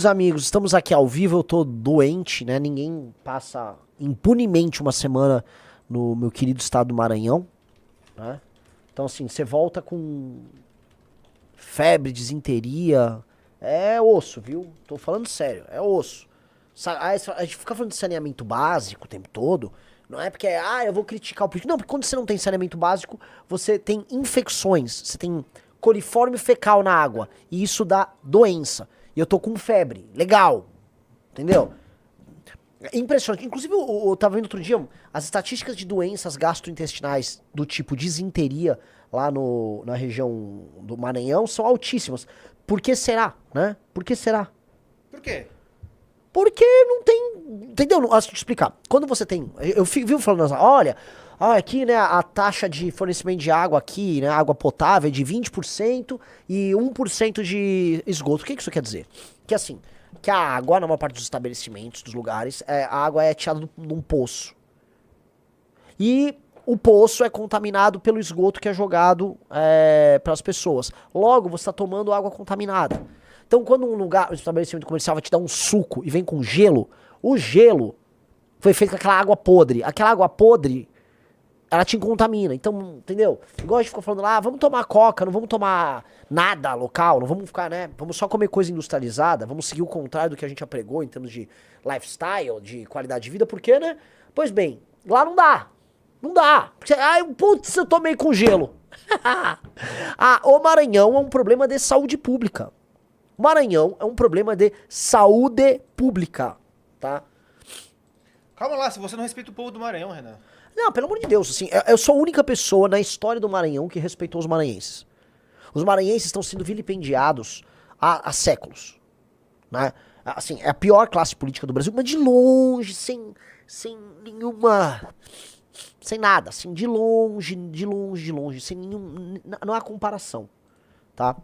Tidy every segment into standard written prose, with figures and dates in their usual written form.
Meus amigos, estamos aqui ao vivo, eu tô doente, né? Ninguém passa impunemente uma semana no meu querido estado do Maranhão, né? Então assim, você volta com febre, disenteria, é osso, viu? Tô falando sério, é osso. A gente fica falando de saneamento básico o tempo todo, não é porque, eu vou criticar o político. Não, porque quando você não tem saneamento básico, você tem infecções, você tem coliforme fecal na água, e isso dá doença. E eu tô com febre. Legal. Entendeu? É impressionante. Inclusive, eu tava vendo outro dia, as estatísticas de doenças gastrointestinais do tipo disenteria lá na região do Maranhão são altíssimas. Por que será, né? Por que será? Por quê? Porque não tem... Entendeu? Não, deixa eu te explicar. Quando você tem... Eu vivo falando, olha, aqui, né, a taxa de fornecimento de água aqui, né, água potável é de 20% e 1% de esgoto. O que isso quer dizer? Que assim, que a água, na maior parte dos estabelecimentos, dos lugares, a água é tirada num poço. E o poço é contaminado pelo esgoto que é jogado para as pessoas. Logo, você está tomando água contaminada. Então, quando um estabelecimento comercial vai te dar um suco e vem com gelo, o gelo foi feito com aquela água podre. Aquela água podre, ela te contamina. Então, entendeu? Igual a gente ficou falando lá, vamos tomar coca, não vamos tomar nada local, não vamos ficar, né? Vamos só comer coisa industrializada, vamos seguir o contrário do que a gente apregou em termos de lifestyle, de qualidade de vida, porque, né? Pois bem, lá não dá. Não dá. Porque, putz, eu tomei com gelo. O Maranhão é um problema de saúde pública. O Maranhão é um problema de saúde pública, tá? Calma lá, se você não respeita o povo do Maranhão, Renan. Não, pelo amor de Deus, assim, eu sou a única pessoa na história do Maranhão que respeitou os maranhenses. Os maranhenses estão sendo vilipendiados há séculos, né? Assim, é a pior classe política do Brasil, mas de longe, sem nenhuma... Sem nada, assim, de longe, sem nenhum... Não há comparação, tá?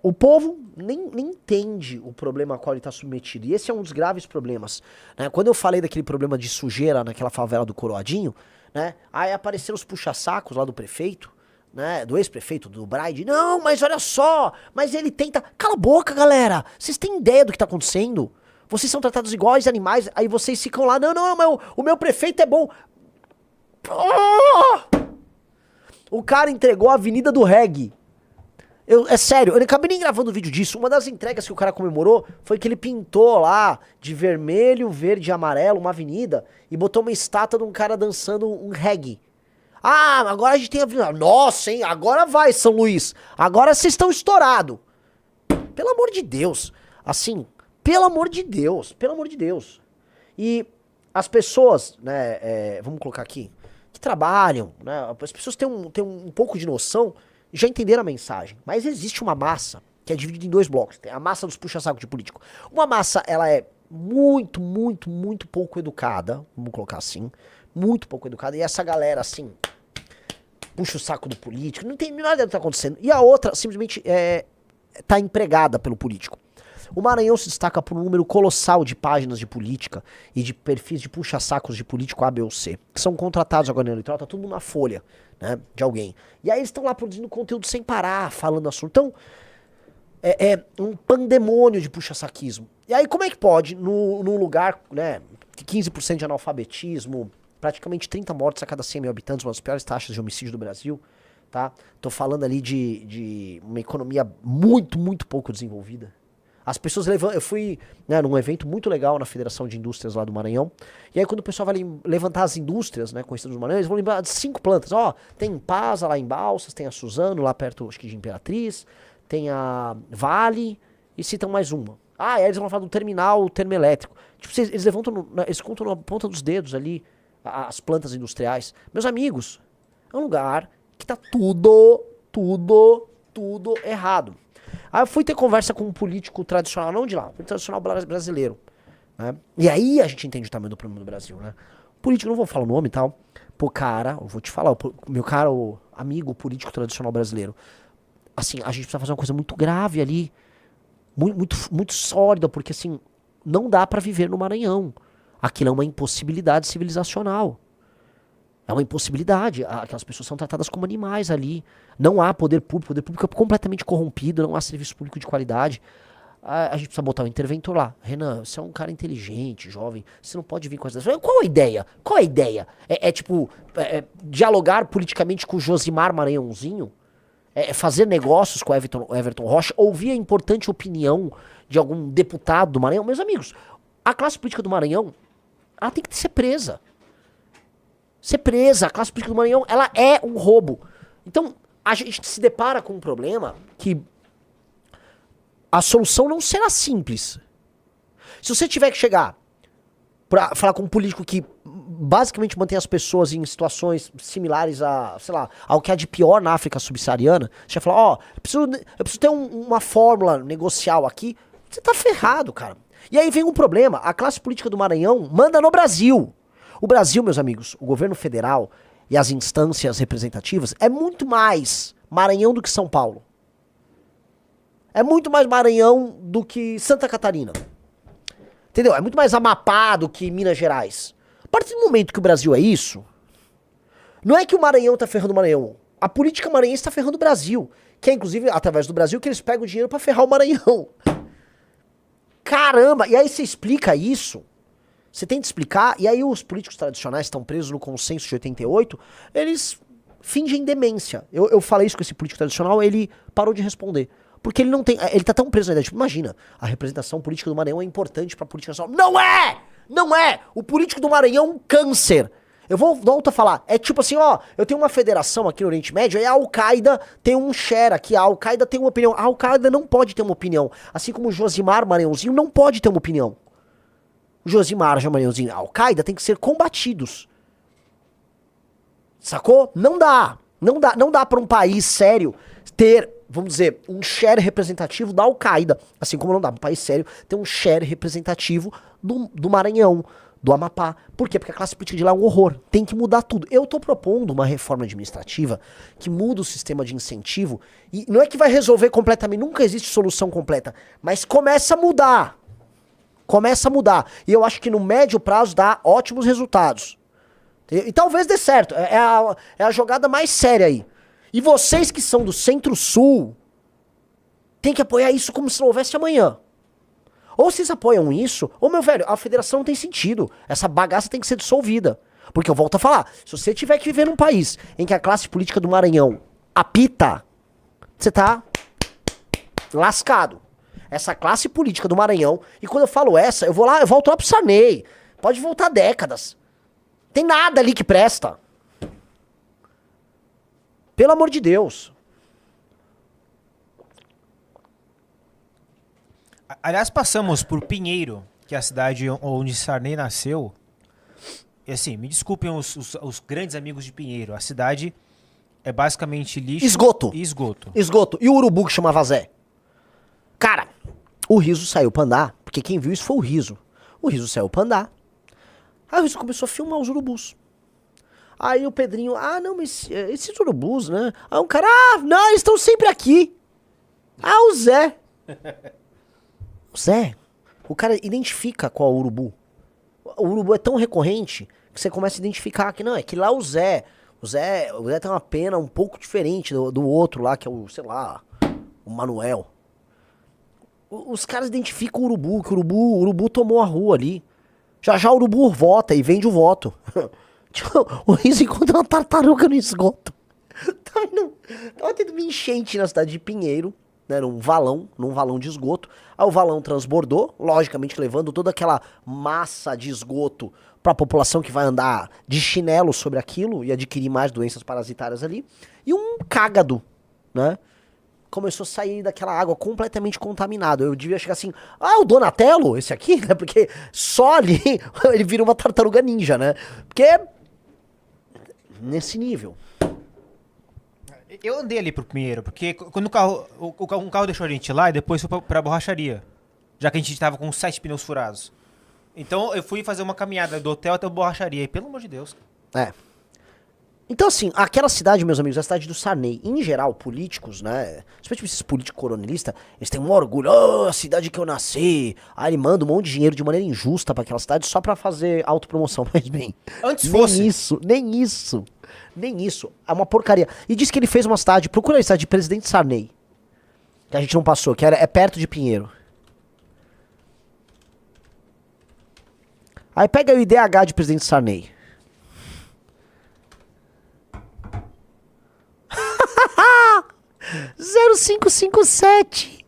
O povo nem entende o problema a qual ele está submetido. E esse é um dos graves problemas, né? Quando eu falei daquele problema de sujeira naquela favela do Coroadinho, né? Aí apareceram os puxa-sacos lá do prefeito, né? Do ex-prefeito, do Braide. Não, mas olha só, mas ele tenta... Cala a boca, galera! Vocês têm ideia do que está acontecendo? Vocês são tratados iguais animais, aí vocês ficam lá, não, o meu prefeito é bom. Oh! O cara entregou a Avenida do Reggae. É sério, eu acabei nem gravando vídeo disso. Uma das entregas que o cara comemorou foi que ele pintou lá de vermelho, verde e amarelo uma avenida e botou uma estátua de um cara dançando um reggae. Agora a gente tem a avenida. Nossa, hein? Agora vai, São Luís. Agora vocês estão estourados. Pelo amor de Deus. Assim, pelo amor de Deus. Pelo amor de Deus. E as pessoas, né, vamos colocar aqui, que trabalham, né, as pessoas têm um pouco de noção, já entenderam a mensagem, mas existe uma massa que é dividida em dois blocos. Tem a massa dos puxa-saco de político. Uma massa, ela é muito, muito, muito pouco educada, vamos colocar assim, muito pouco educada, e essa galera, assim, puxa o saco do político, não tem nada do que tá acontecendo. E a outra, simplesmente, tá empregada pelo político. O Maranhão se destaca por um número colossal de páginas de política e de perfis de puxa-sacos de político A, B ou C, que são contratados agora no eleitoral, tá tudo na folha, né, de alguém. E aí eles estão lá produzindo conteúdo sem parar, falando assunto. Então, é um pandemônio de puxa-saquismo. E aí como é que pode, num lugar, né, de 15% de analfabetismo, praticamente 30 mortes a cada 100 mil habitantes, uma das piores taxas de homicídio do Brasil, tá? Tô falando ali de uma economia muito, muito pouco desenvolvida. As pessoas levantam... Eu fui, né, num evento muito legal na Federação de Indústrias lá do Maranhão. E aí quando o pessoal vai levantar as indústrias, né, conhecidas do Maranhão, eles vão lembrar de 5 plantas. Tem Impasa lá em Balsas, tem a Suzano lá perto, acho que de Imperatriz, tem a Vale e citam mais uma. E aí eles vão falar do terminal termoelétrico. Tipo, eles levantam, eles contam na ponta dos dedos ali as plantas industriais. Meus amigos, é um lugar que tá tudo errado. Aí eu fui ter conversa com um político tradicional, não de lá, um tradicional brasileiro, né? E aí a gente entende o tamanho do problema do Brasil, né? Político, não vou falar o nome e tal. Pô, cara, eu vou te falar, meu cara, o amigo político tradicional brasileiro. Assim, a gente precisa fazer uma coisa muito grave ali, muito sólida, porque assim, não dá pra viver no Maranhão. Aquilo é uma impossibilidade civilizacional. É uma impossibilidade. Aquelas pessoas são tratadas como animais ali. Não há poder público é completamente corrompido, não há serviço público de qualidade. a gente precisa botar um interventor lá. Renan, você é um cara inteligente, jovem, você não pode vir com essas... Qual a ideia? Qual a ideia? Dialogar politicamente com o Josimar Maranhãozinho? Fazer negócios com o Everton Rocha? Ouvir a importante opinião de algum deputado do Maranhão? Meus amigos, a classe política do Maranhão, ela tem que ser presa. Ser presa. A classe política do Maranhão, ela é um roubo. Então, a gente se depara com um problema que a solução não será simples. Se você tiver que chegar pra falar com um político que basicamente mantém as pessoas em situações similares a, sei lá, ao que há de pior na África subsaariana, você vai falar, eu preciso ter uma fórmula negocial aqui, você tá ferrado, cara. E aí vem um problema, a classe política do Maranhão manda no Brasil. O Brasil, meus amigos, o governo federal e as instâncias representativas é muito mais Maranhão do que São Paulo. É muito mais Maranhão do que Santa Catarina. Entendeu? É muito mais Amapá do que Minas Gerais. A partir do momento que o Brasil é isso, não é que o Maranhão tá ferrando o Maranhão. A política maranhense tá ferrando o Brasil. Que é, inclusive, através do Brasil, que eles pegam o dinheiro pra ferrar o Maranhão. Caramba! E aí você explica isso, você tenta explicar, e aí os políticos tradicionais estão presos no consenso de 88, eles fingem demência. Eu falei isso com esse político tradicional, ele parou de responder. Porque ele não tem. Ele tá tão preso na ideia. Tipo, imagina, a representação política do Maranhão é importante pra política nacional. Não é! Não é! O político do Maranhão é um câncer. Eu volto a falar. É tipo assim, eu tenho uma federação aqui no Oriente Médio, aí a Al-Qaeda tem um share aqui, a Al-Qaeda tem uma opinião. A Al-Qaeda não pode ter uma opinião. Assim como o Josimar Maranhãozinho não pode ter uma opinião. O Josimar Maranhãozinho e a Al-Qaeda tem que ser combatidos. Sacou? Não dá. Não dá pra um país sério ter, vamos dizer, um share representativo da Al-Qaeda. Assim como não dá pra um país sério ter um share representativo do Maranhão, do Amapá. Por quê? Porque a classe política de lá é um horror. Tem que mudar tudo. Eu tô propondo uma reforma administrativa que muda o sistema de incentivo. E não é que vai resolver completamente, nunca existe solução completa. Mas começa a mudar. Começa a mudar. E eu acho que no médio prazo dá ótimos resultados. E talvez dê certo. É a jogada mais séria aí. E vocês que são do Centro-Sul tem que apoiar isso como se não houvesse amanhã. Ou vocês apoiam isso, ou, meu velho, a federação não tem sentido. Essa bagaça tem que ser dissolvida. Porque eu volto a falar, se você tiver que viver num país em que a classe política do Maranhão apita, você tá lascado. Essa classe política do Maranhão, e quando eu falo essa, eu volto lá pro Sarney. Pode voltar décadas. Tem nada ali que presta. Pelo amor de Deus. Aliás, passamos por Pinheiro, que é a cidade onde Sarney nasceu. E assim, me desculpem os grandes amigos de Pinheiro. A cidade é basicamente lixo e esgoto. Esgoto. E o urubu que chamava Zé? Cara, o Riso saiu pra andar, porque quem viu isso foi o Riso. O Riso saiu pra andar. Aí o Riso começou a filmar os urubus. Aí o Pedrinho, não, mas esses urubus, né? Aí um cara, não, eles estão sempre aqui. O Zé. O Zé, o cara identifica qual é o urubu. O urubu é tão recorrente que você começa a identificar que não, é que lá o Zé tem uma pena um pouco diferente do outro lá, que é o, sei lá, o Manuel. Os caras identificam o urubu, que o urubu tomou a rua ali. Já o urubu vota e vende o voto. O Riso encontra uma tartaruga no esgoto. Tava tendo uma enchente na cidade de Pinheiro, né, num valão de esgoto. Aí o valão transbordou, logicamente levando toda aquela massa de esgoto pra população que vai andar de chinelo sobre aquilo e adquirir mais doenças parasitárias ali. E um cágado, né, começou a sair daquela água completamente contaminado. Eu devia chegar assim, o Donatello, esse aqui, né, porque só ali ele vira uma tartaruga ninja, né, porque nesse nível. Eu andei ali pro Pinheiro, porque quando um carro deixou a gente lá e depois foi pra borracharia. Já que a gente tava com 7 pneus furados. Então eu fui fazer uma caminhada do hotel até a borracharia. E pelo amor de Deus. Então assim, aquela cidade, meus amigos, é a cidade do Sarney. Em geral, políticos, né, especialmente esses políticos coronelistas, eles têm um orgulho, a cidade que eu nasci. Aí ele manda um monte de dinheiro de maneira injusta pra aquela cidade só pra fazer autopromoção. Mas bem, antes fosse. Nem isso. É uma porcaria. E diz que ele fez uma cidade, procura a cidade de Presidente Sarney, que a gente não passou, que é perto de Pinheiro. Aí pega o IDH de presidente Sarney. (0557)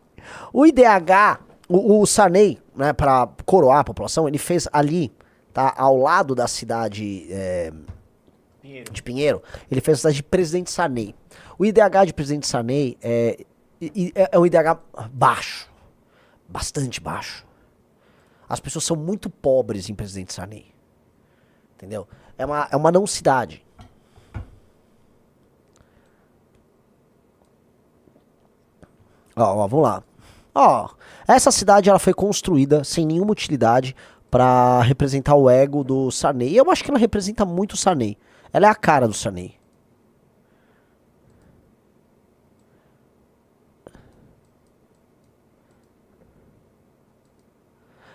O IDH, o Sarney, né, pra coroar a população, ele fez ali, tá, ao lado da cidade de Pinheiro, ele fez a cidade de Presidente Sarney. O IDH de Presidente Sarney é um IDH baixo, bastante baixo. As pessoas são muito pobres em Presidente Sarney, entendeu? É uma não cidade. Ó, vamos lá. Ó, essa cidade ela foi construída sem nenhuma utilidade pra representar o ego do Sarney. E eu acho que ela representa muito o Sarney. Ela é a cara do Sarney.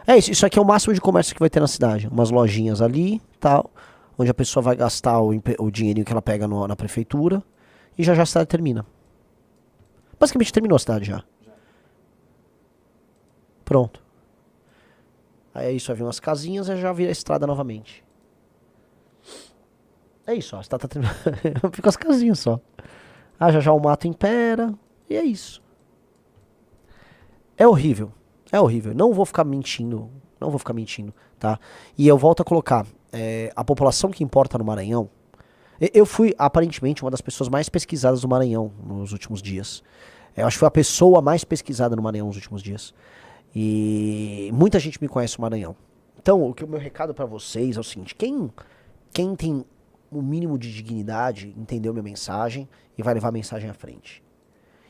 É isso, isso aqui é o máximo de comércio que vai ter na cidade. Umas lojinhas ali, tal, onde a pessoa vai gastar o dinheirinho que ela pega na prefeitura. E já a cidade termina. Basicamente terminou a cidade já. Pronto. Aí é isso, vai vir umas casinhas e já vira a estrada novamente. É isso, ó. A estrada tá terminando. Fica as casinhas só. Ah, já o mato impera. E é isso. É horrível. É horrível. Não vou ficar mentindo. Não vou ficar mentindo, tá? E eu volto a colocar. A população que importa no Maranhão. Eu fui, aparentemente, uma das pessoas mais pesquisadas do Maranhão nos últimos dias. Eu acho que foi a pessoa mais pesquisada no Maranhão nos últimos dias. E muita gente me conhece no Maranhão. Então, o meu recado pra vocês é o seguinte. Quem tem o mínimo de dignidade, entendeu minha mensagem e vai levar a mensagem à frente.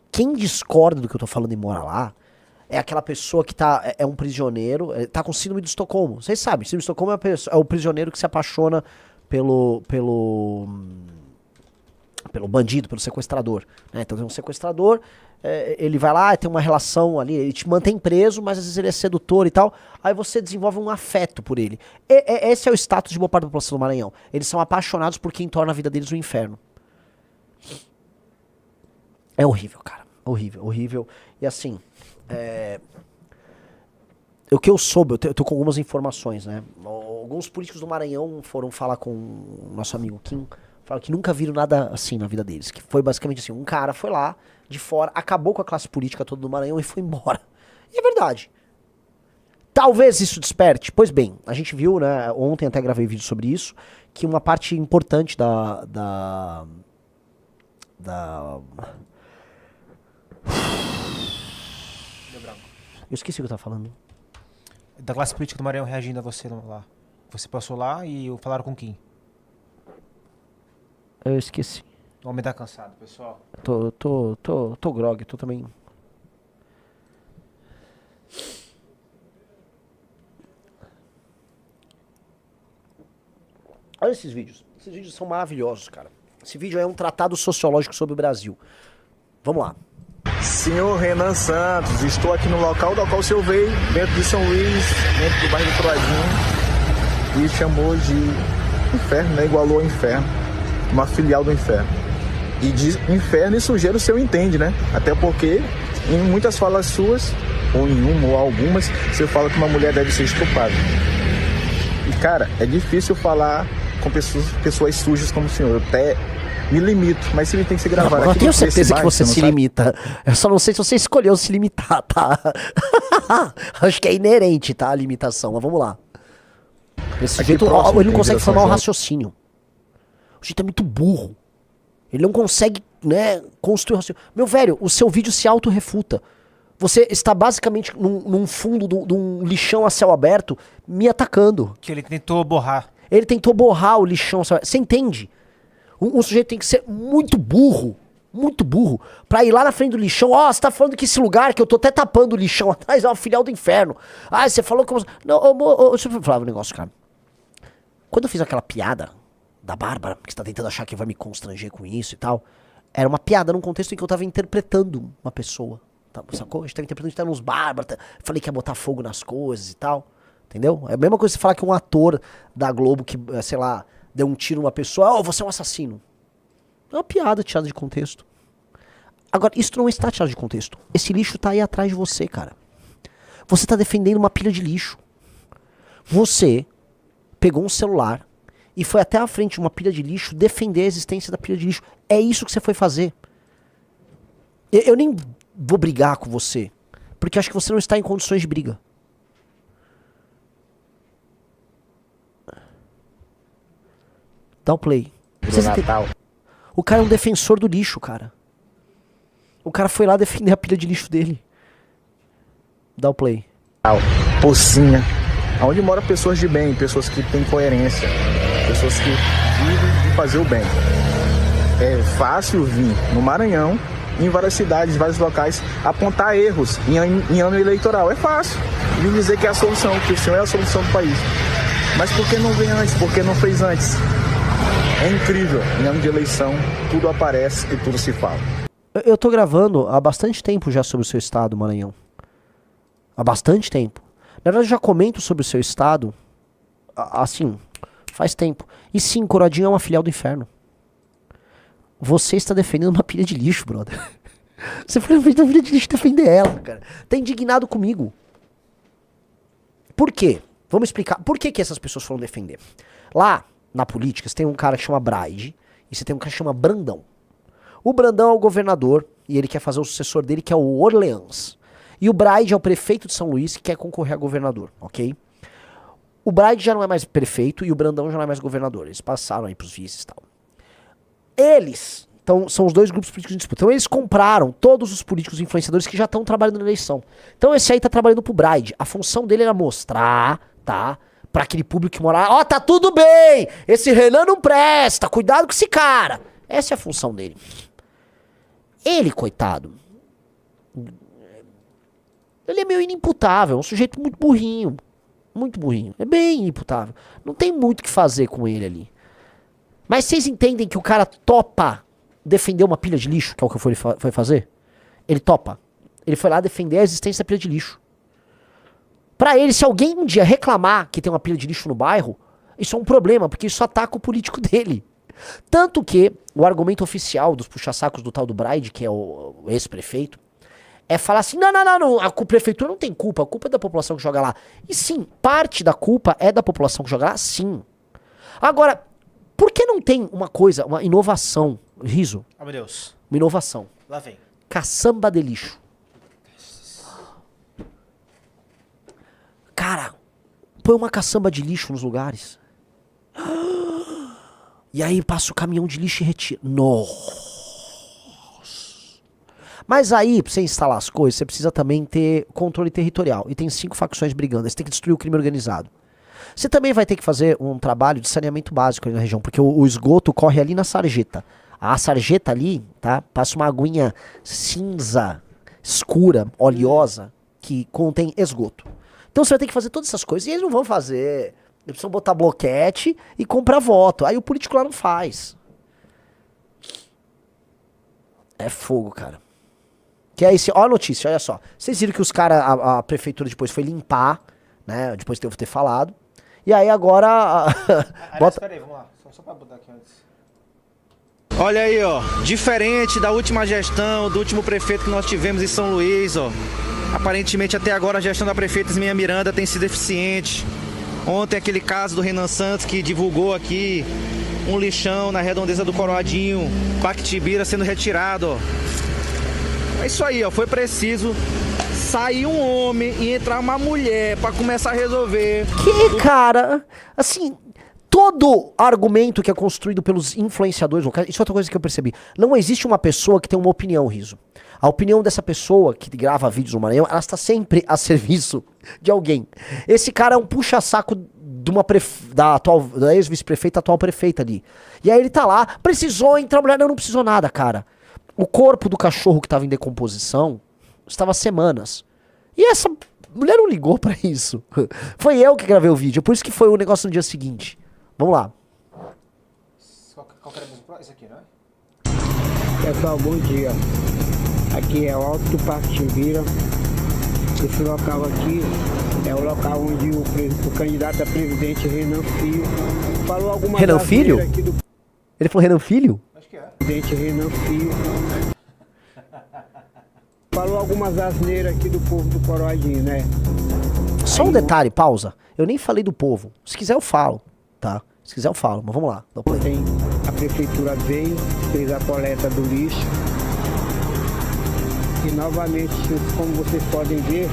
Quem discorda do que eu tô falando e mora lá, é aquela pessoa que é um prisioneiro, tá com síndrome de Estocolmo. Vocês sabem, síndrome de Estocolmo é o prisioneiro que se apaixona pelo bandido, pelo sequestrador, né? Então tem um sequestrador, ele vai lá, tem uma relação ali, ele te mantém preso, mas às vezes ele é sedutor e tal, aí você desenvolve um afeto por ele. Esse é o status de boa parte da população do Maranhão. Eles são apaixonados por quem torna a vida deles um inferno. É horrível, cara. Horrível, horrível. E assim, o que eu soube, eu tô com algumas informações, né? Alguns políticos do Maranhão foram falar com o nosso amigo Kim, falaram que nunca viram nada assim na vida deles. Que foi basicamente assim, um cara foi lá, de fora, acabou com a classe política toda do Maranhão e foi embora. E é verdade. Talvez isso desperte. Pois bem, a gente viu, né, ontem até gravei vídeo sobre isso, que uma parte importante eu esqueci o que eu tava falando. Da classe política do Maranhão reagindo a você lá. Você passou lá e falaram com quem? Eu esqueci. O homem tá cansado, pessoal. Tô grog, tô também. Olha esses vídeos. Esses vídeos são maravilhosos, cara. Esse vídeo é um tratado sociológico sobre o Brasil. Vamos lá. Senhor Renan Santos, estou aqui no local do qual o senhor veio, dentro de São Luís, dentro do bairro do Troadinho, e chamou de inferno, né? Igualou ao inferno, uma filial do inferno. E de inferno e sujeira o senhor entende, né? Até porque em muitas falas suas, ou em uma ou algumas, o senhor fala que uma mulher deve ser estuprada. E cara, é difícil falar com pessoas sujas como o senhor. Eu até me limito, mas se ele tem que ser gravado aqui. Eu tenho certeza que você se sabe? limita. Eu só não sei se você escolheu se limitar, tá? Acho que é inerente, tá? A limitação, mas vamos lá. Desse jeito, ele não consegue formar um raciocínio. O jeito é muito burro. Ele não consegue, né, construir um raciocínio. Meu velho, o seu vídeo se auto-refuta. Você está basicamente num fundo de um lixão a céu aberto me atacando. Que ele tentou borrar. Ele tentou borrar o lixão a céu aberto. Você entende? Um sujeito tem que ser muito burro, pra ir lá na frente do lixão. Ó, você tá falando que esse lugar que eu tô até tapando o lixão atrás é uma filial do inferno. Ah, você falou que eu... Não, deixa eu falar um negócio, cara. Quando eu fiz aquela piada da Bárbara, que você tá tentando achar que vai me constranger com isso e tal, era uma piada num contexto em que eu tava interpretando uma pessoa. Tá, sacou? A gente tava interpretando, a gente tava nos Bárbara, falei que ia botar fogo nas coisas e tal. Entendeu? É a mesma coisa que você falar que um ator da Globo que, sei lá, deu um tiro numa pessoa, oh, você é um assassino. É uma piada tirada de contexto. Agora, isso não está tirado de contexto. Esse lixo tá aí atrás de você, cara. Você tá defendendo uma pilha de lixo. Você pegou um celular e foi até a frente de uma pilha de lixo defender a existência da pilha de lixo. É isso que você foi fazer. Eu nem vou brigar com você, porque acho que você não está em condições de briga. Dá o play. O cara é um defensor do lixo, cara. O cara foi lá defender a pilha de lixo dele. Dá o play. Pocinha, onde moram pessoas de bem, pessoas que têm coerência, pessoas que vivem de fazer o bem. É fácil vir no Maranhão, em várias cidades, em vários locais, apontar erros em ano eleitoral. É fácil vir dizer que é a solução, que o senhor é a solução do país. Mas por que não vem antes? Por que não fez antes? É incrível, em ano de eleição, tudo aparece e tudo se fala. Eu tô gravando há bastante tempo já sobre o seu estado, Maranhão. Há bastante tempo. Na verdade, eu já comento sobre o seu estado, assim, faz tempo. E sim, Coroadinho é uma filial do inferno. Você está defendendo uma pilha de lixo, brother. Você foi na frente da pilha de lixo defender ela, cara. Tá indignado comigo. Por quê? Vamos explicar. Por que essas pessoas foram defender? Lá, na política, você tem um cara que chama Braide e você tem um cara que chama Brandão. O Brandão é o governador e ele quer fazer o sucessor dele, que é o Orleans. E o Braide é o prefeito de São Luís que quer concorrer a governador, ok? O Braide já não é mais prefeito e o Brandão já não é mais governador. Eles passaram aí pros vices e tal. Eles, então, são os dois grupos políticos em disputa. Então eles compraram todos os políticos influenciadores que já estão trabalhando na eleição. Então esse aí tá trabalhando pro Braide. A função dele era mostrar, tá? Pra aquele público que mora lá, ó, tá tudo bem! Esse Renan não presta, cuidado com esse cara! Essa é a função dele. Ele, coitado, ele é meio inimputável, é um sujeito muito burrinho. Muito burrinho. É bem inimputável. Não tem muito o que fazer com ele ali. Mas vocês entendem que o cara topa defender uma pilha de lixo, que é o que foi fazer? Ele topa. Ele foi lá defender a existência da pilha de lixo. Pra ele, se alguém um dia reclamar que tem uma pilha de lixo no bairro, isso é um problema, porque isso ataca o político dele. Tanto que o argumento oficial dos puxa-sacos do tal do Braide, que é o ex-prefeito, é falar assim, não, a prefeitura não tem culpa, a culpa é da população que joga lá. E sim, parte da culpa é da população que joga lá, sim. Agora, por que não tem uma coisa, uma inovação, Riso? Oh, meu Deus. Uma inovação. Lá vem. Caçamba de lixo. Cara, põe uma caçamba de lixo nos lugares. E aí passa o caminhão de lixo e retira. Nossa. Mas aí, pra você instalar as coisas, você precisa também ter controle territorial. E tem 5 facções brigando. Aí você tem que destruir o crime organizado. Você também vai ter que fazer um trabalho de saneamento básico ali na região, porque o esgoto corre ali na sarjeta. A sarjeta ali, tá? Passa uma aguinha cinza, escura, oleosa, que contém esgoto. Então você vai ter que fazer todas essas coisas. E eles não vão fazer. Eles precisam botar bloquete e comprar voto. Aí o político lá não faz. É fogo, cara. Que é esse. Ó a notícia, olha só. Vocês viram que os caras, a prefeitura depois foi limpar, né? Depois de ter falado. E aí agora. Bota... Peraí, vamos lá. Só pra botar aqui antes. Olha aí, ó. Diferente da última gestão, do último prefeito que nós tivemos em São Luís, ó. Aparentemente até agora a gestão da prefeita Isminha Miranda tem sido eficiente. Ontem aquele caso do Renan Santos que divulgou aqui um lixão na redondeza do Coroadinho, Pactibira sendo retirado, ó. É isso aí, ó. Foi preciso sair um homem e entrar uma mulher pra começar a resolver. Que, cara? Assim, todo argumento que é construído pelos influenciadores locais, isso é outra coisa que eu percebi. Não existe uma pessoa que tem uma opinião, Riso. A opinião dessa pessoa que grava vídeos no Maranhão, ela está sempre a serviço de alguém. Esse cara é um puxa-saco de da ex-vice-prefeita, atual prefeita ali. E aí ele tá lá, precisou entrar mulher, não precisou nada, cara. O corpo do cachorro que estava em decomposição estava há semanas. E essa mulher não ligou pra isso. Foi eu que gravei o vídeo, por isso que foi o negócio no dia seguinte. Vamos lá. Qual que era a música? Esse aqui, né? Pessoal, bom dia. Aqui é o Alto do Pactibira. Esse local aqui é o local onde o candidato a presidente Renan Filho falou algumas Renan Filho? Aqui do Ele falou Renan Filho? Acho que é. presidente Renan Filho. Falou algumas asneiras aqui do povo do Coroadinho, né? Só um detalhe, pausa. Eu nem falei do povo. Se quiser eu falo. tá? Se quiser eu falo, mas vamos lá. Dá o play. Ontem a prefeitura veio, fez a coleta do lixo. E novamente, como vocês podem ver,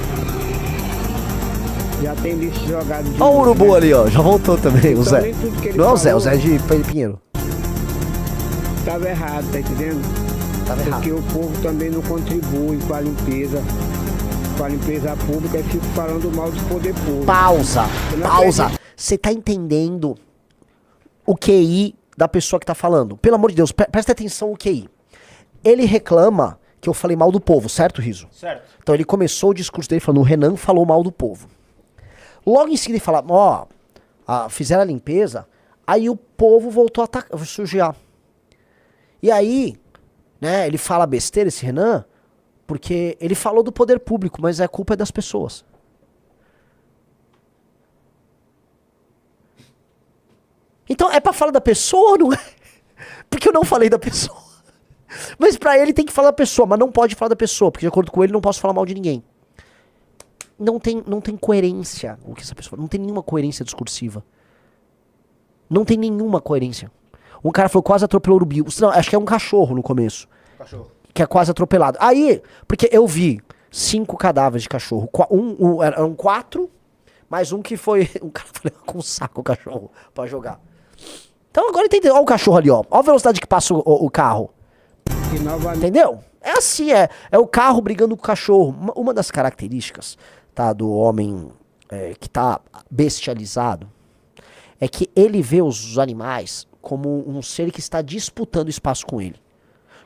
já tem lixo jogado de Ó o novo, urubu né? ali, ó. Já voltou também, o Então, Zé. nem tudo que ele Não é o Zé, falou o Zé de Pinheiro. Estava errado, tá entendendo? Tava Porque errado. o povo também não contribui com a limpeza pública e fica falando mal do poder público. Pausa, Eu não pausa. acredito. Você tá entendendo o QI da pessoa que tá falando? Pelo amor de Deus, presta atenção no QI. Ele reclama que eu falei mal do povo, certo, Riso? Certo. Então ele começou o discurso dele falando, o Renan falou mal do povo. Logo em seguida ele fala, ó, fizeram a limpeza, aí o povo voltou a sujar. E aí, né, ele fala besteira, esse Renan, porque ele falou do poder público, mas a culpa é das pessoas. Então é pra falar da pessoa ou não é? Porque eu não falei da pessoa. Mas pra ele tem que falar da pessoa, mas não pode falar da pessoa, porque de acordo com ele não posso falar mal de ninguém. Não tem coerência o que essa pessoa, não tem nenhuma coerência discursiva. Não tem nenhuma coerência. Um cara falou quase atropelou o urubu. Não, acho que é um cachorro no começo. Cachorro. Que é quase atropelado. Aí, porque eu vi 5 cadáveres de cachorro. Eram 4, mais um que foi. Um cara foi com um saco o cachorro pra jogar. Então agora entendeu. Olha o cachorro ali, ó. Olha a velocidade que passa o carro. E novamente, Entendeu? É assim, é o carro brigando com o cachorro. Uma das características, tá, do homem que tá bestializado é que ele vê os animais como um ser que está disputando espaço com ele.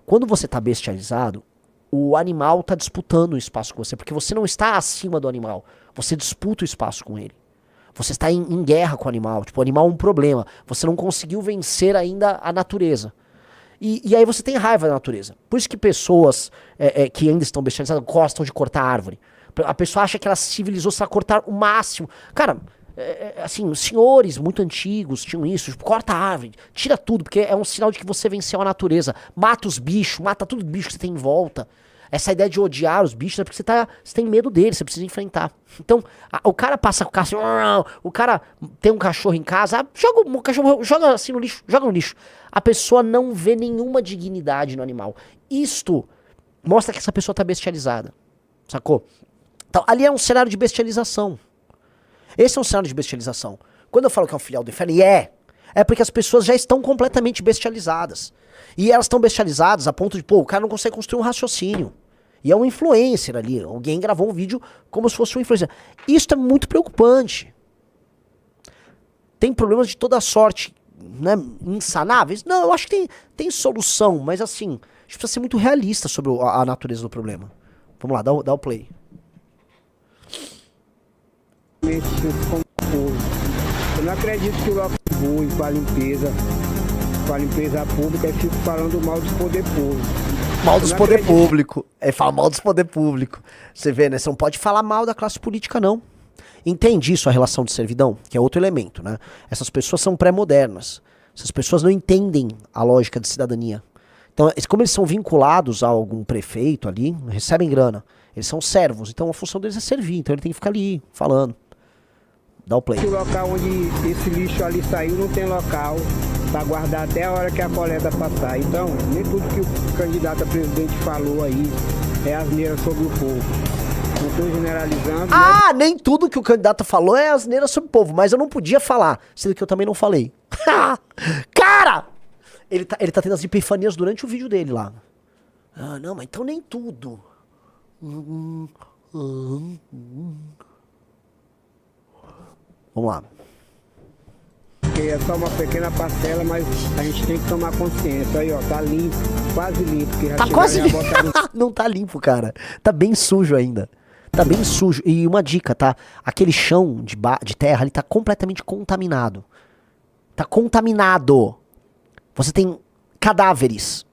Quando você tá bestializado, o animal tá disputando o espaço com você, porque você não está acima do animal, você disputa o espaço com ele. Você está em guerra com o animal, tipo, o animal é um problema, você não conseguiu vencer ainda a natureza. E aí você tem raiva da natureza. Por isso que pessoas que ainda estão bestializadas gostam de cortar árvore. A pessoa acha que ela se civilizou se ela cortar o máximo. Cara, assim, senhores muito antigos tinham isso. Tipo, corta a árvore, tira tudo, porque é um sinal de que você venceu a natureza. Mata os bichos, mata tudo bicho que você tem em volta. Essa ideia de odiar os bichos é porque você tem medo deles, você precisa enfrentar. Então, o cara passa com o cachorro, o cara tem um cachorro em casa, joga o cachorro, joga assim no lixo, joga no lixo. A pessoa não vê nenhuma dignidade no animal. Isto mostra que essa pessoa tá bestializada, sacou? Então, ali é um cenário de bestialização. Esse é um cenário de bestialização. Quando eu falo que é um filial do inferno, é porque as pessoas já estão completamente bestializadas. E elas estão bestializadas a ponto de, o cara não consegue construir um raciocínio. E é um influencer ali. Alguém gravou um vídeo como se fosse um influencer. Isso é muito preocupante. Tem problemas de toda sorte, né, insanáveis? Não, eu acho que tem solução, mas assim, a gente precisa ser muito realista sobre a natureza do problema. Vamos lá, dá o play. eu não acredito que o local contribui com a limpeza pública e fico falando mal do poder público. Mal dos poder público. Fala mal dos poder público. Você vê, né? Você não pode falar mal da classe política, não. Entende isso, a relação de servidão? Que é outro elemento, né? Essas pessoas são pré-modernas. Essas pessoas não entendem a lógica de cidadania. Então, como eles são vinculados a algum prefeito ali, recebem grana. Eles são servos, então a função deles é servir. Então ele tem que ficar ali, falando. Dá o play. O local onde esse lixo ali saiu não tem local para guardar até a hora que a coleta passar. Então, nem tudo que o candidato a presidente falou aí é asneira sobre o povo. Não estou generalizando. Ah, nem tudo que o candidato falou é asneira sobre o povo, mas eu não podia falar, sendo que eu também não falei. Cara! Ele tá tendo as epifanias durante o vídeo dele lá. Ah, não, mas então nem tudo. Vamos lá. É só uma pequena parcela, mas a gente tem que tomar consciência. Aí, ó, tá limpo, quase limpo. Que já Tá chegaram quase a limpo. botar no- Não tá limpo, cara. Tá bem sujo ainda. Tá bem sujo. E uma dica, tá? Aquele chão de terra ali tá completamente contaminado. Tá contaminado. Você tem cadáveres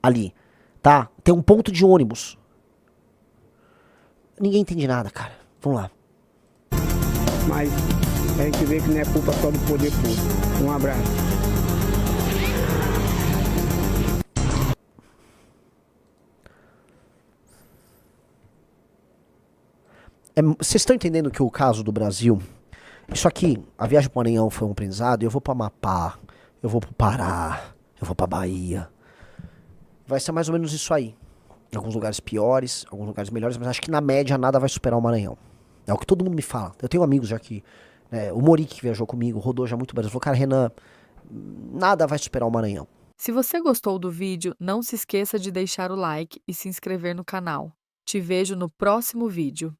ali, tá? Tem um ponto de ônibus. Ninguém entende nada, cara. Vamos lá. Mas a gente vê que não é culpa só do poder público. Um abraço. Vocês estão entendendo que o caso do Brasil Isso aqui, a viagem pro Maranhão foi um aprendizado. Eu vou pro Amapá, eu vou pro Pará, eu vou pra Bahia. Vai ser mais ou menos isso aí. Alguns lugares piores, alguns lugares melhores, mas acho que na média nada vai superar o Maranhão. É o que todo mundo me fala. Eu tenho amigos já que... o Morique que viajou comigo, rodou já muito bem. Ele falou, cara, Renan, nada vai superar o Maranhão. Se você gostou do vídeo, não se esqueça de deixar o like e se inscrever no canal. Te vejo no próximo vídeo.